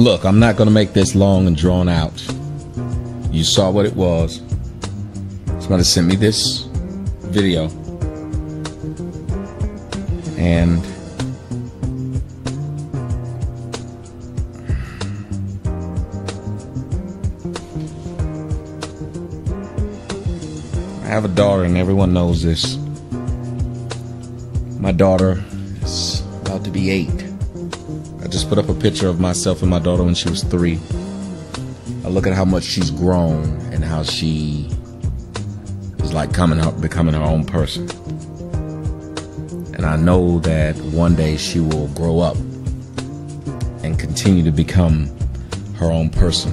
Look, I'm not going to make this long and drawn out. You saw what it was. Somebody sent me this video. And I have a daughter, and everyone knows this. My daughter is about to be 8. I just put up a picture of myself and my daughter when she was 3. I look at how much she's grown and how she is like becoming her own person. And I know that one day she will grow up and continue to become her own person.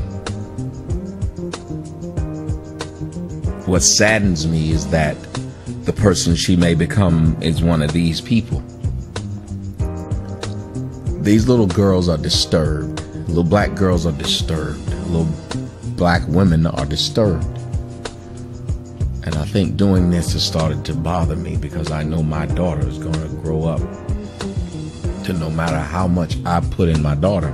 What saddens me is that the person she may become is one of these people. These little girls are disturbed. Little black girls are disturbed. Little black women are disturbed. And I think doing this has started to bother me because I know my daughter is going to grow up to, no matter how much I put in my daughter,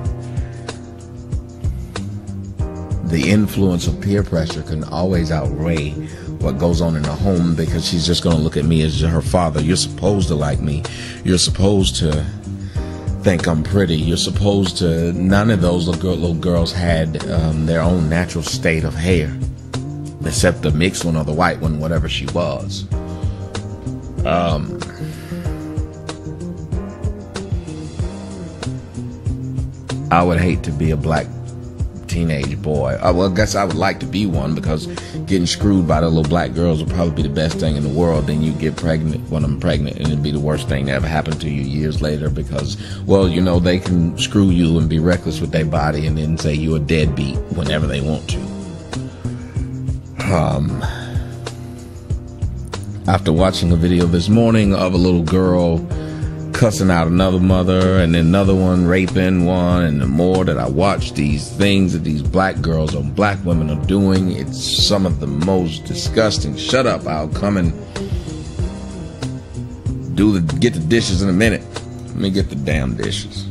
the influence of peer pressure can always outweigh what goes on in the home, because she's just going to look at me as her father. You're supposed to like me. You're supposed to think I'm pretty. You're supposed to. None of those little girls had their own natural state of hair, except the mixed one or the white one, whatever she was. I would hate to be a black teenage boy. Well, I guess I would like to be one, because getting screwed by the little black girls would probably be the best thing in the world. Then you get pregnant when I'm pregnant, and it'd be the worst thing that ever happened to you years later, because, well, you know, they can screw you and be reckless with their body and then say you're a deadbeat whenever they want to. After watching a video this morning of a little girl cussing out another mother, and then another one raping one, and the more that I watch these things that these black girls or black women are doing, it's some of the most disgusting. Shut up, I'll come and get the dishes in a minute. Let me get the damn dishes.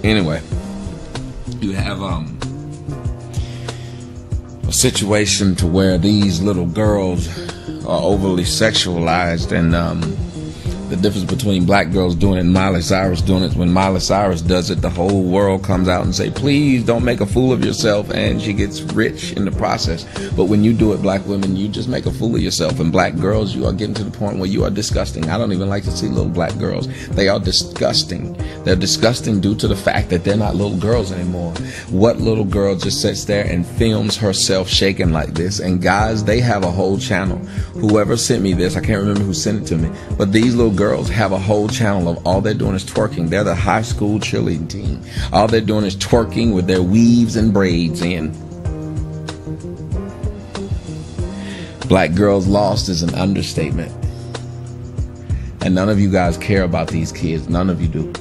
Anyway, you have a situation to where these little girls are overly sexualized, and the difference between black girls doing it and Miley Cyrus doing it, when Miley Cyrus does it, the whole world comes out and say, please don't make a fool of yourself, and she gets rich in the process. But when you do it, black women, you just make a fool of yourself. And black girls, you are getting to the point where you are disgusting. I don't even like to see little black girls. They are disgusting. They're disgusting due to the fact that they're not little girls anymore. What little girl just sits there and films herself shaking like this? And guys, they have a whole channel. Whoever sent me this, I can't remember who sent it to me, but these little girls have a whole channel of all they're doing is twerking. They're the high school cheerleading team. All they're doing is twerking with their weaves and braids in. Black girls lost is an understatement. And none of you guys care about these kids. None of you do.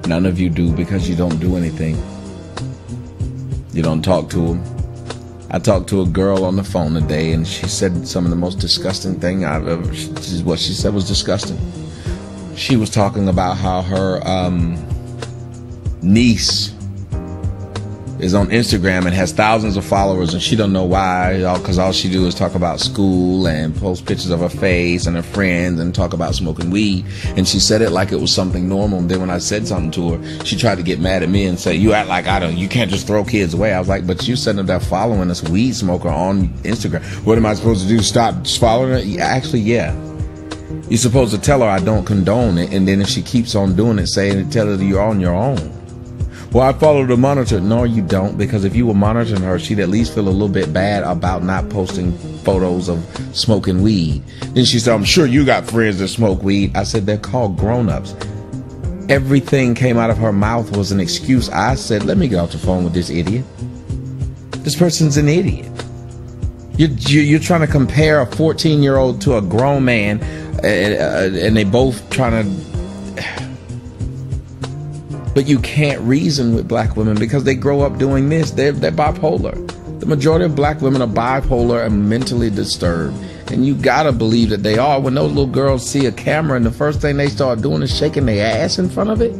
None of you do, because you don't do anything. You don't talk to them. I talked to a girl on the phone today, and she said some of the most disgusting thing I've ever. What she said was disgusting. She was talking about how her niece is on Instagram and has thousands of followers, and she don't know why, because all she do is talk about school and post pictures of her face and her friends and talk about smoking weed. And she said it like it was something normal. And then when I said something to her, she tried to get mad at me and say, you act like you can't just throw kids away. I was like, but you sitting there following this weed smoker on Instagram. What am I supposed to do? Stop following her? Actually, yeah. You're supposed to tell her I don't condone it, and then if she keeps on doing it, tell her you're on your own. Well, I follow the monitor. No, you don't, because if you were monitoring her, she'd at least feel a little bit bad about not posting photos of smoking weed. Then she said, I'm sure you got friends that smoke weed. I said, they're called grown-ups. Everything came out of her mouth was an excuse. I said, let me get off the phone with this idiot. This person's an idiot. You're trying to compare a 14-year-old to a grown man, and they both trying to... But you can't reason with black women because they grow up doing this. They're bipolar. The majority of black women are bipolar and mentally disturbed. And you gotta believe that they are. When those little girls see a camera and the first thing they start doing is shaking their ass in front of it.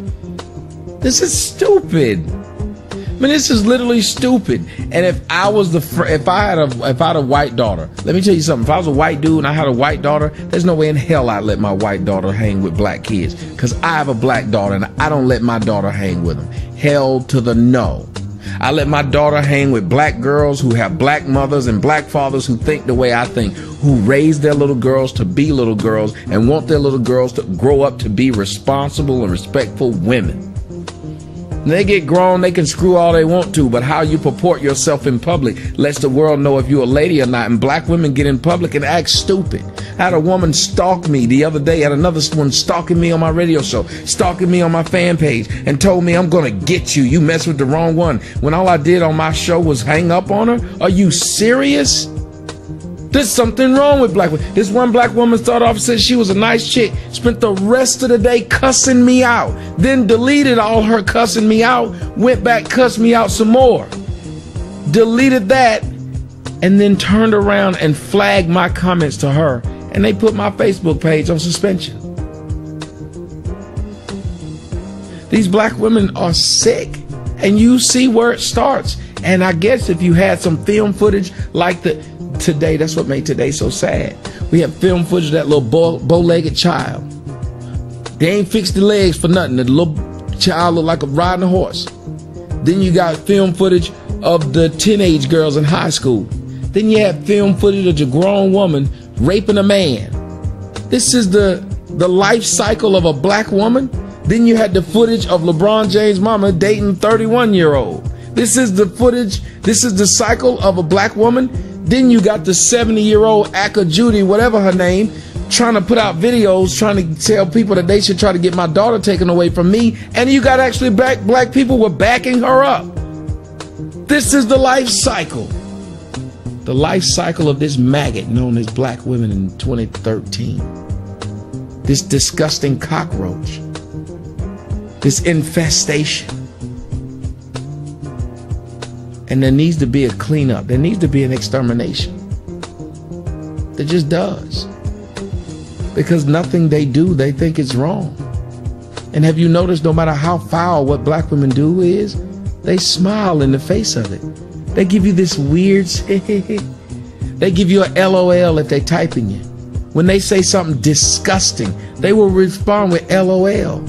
This is stupid. I mean, this is literally stupid. And if I was if I had a white daughter, let me tell you something. If I was a white dude and I had a white daughter, there's no way in hell I'd let my white daughter hang with black kids. Because I have a black daughter and I don't let my daughter hang with them. Hell to the no. I let my daughter hang with black girls who have black mothers and black fathers who think the way I think, who raise their little girls to be little girls and want their little girls to grow up to be responsible and respectful women. When they get grown, they can screw all they want to, but how you purport yourself in public lets the world know if you're a lady or not. And black women get in public and act stupid. I had a woman stalk me the other day, had another one stalking me on my radio show, stalking me on my fan page, and told me, I'm gonna get you. You messed with the wrong one. When all I did on my show was hang up on her? Are you serious? There's something wrong with black women. This one black woman started off and said she was a nice chick, spent the rest of the day cussing me out, then deleted all her cussing me out, went back, cussed me out some more, deleted that, and then turned around and flagged my comments to her, and they put my Facebook page on suspension. These black women are sick, and you see where it starts. And I guess if you had some film footage like today, that's what made today so sad. We have film footage of that little bow-legged child. They ain't fixed the legs for nothing. The little child looked like riding a horse. Then you got film footage of the teenage girls in high school. Then you have film footage of the grown woman raping a man. This is the life cycle of a black woman. Then you had the footage of LeBron James' mama dating 31-year-old. This is the footage. This is the cycle of a black woman. Then you got the 70-year-old Aka Judy, whatever her name, trying to put out videos, trying to tell people that they should try to get my daughter taken away from me. And you got actually black people were backing her up. This is the life cycle. The life cycle of this maggot known as black women in 2013. This disgusting cockroach. This infestation. And there needs to be a cleanup. There needs to be an extermination. There just does. Because nothing they do, they think is wrong. And have you noticed no matter how foul what black women do is, they smile in the face of it. They give you this weird, they give you a LOL if they typing you. When they say something disgusting, they will respond with LOL.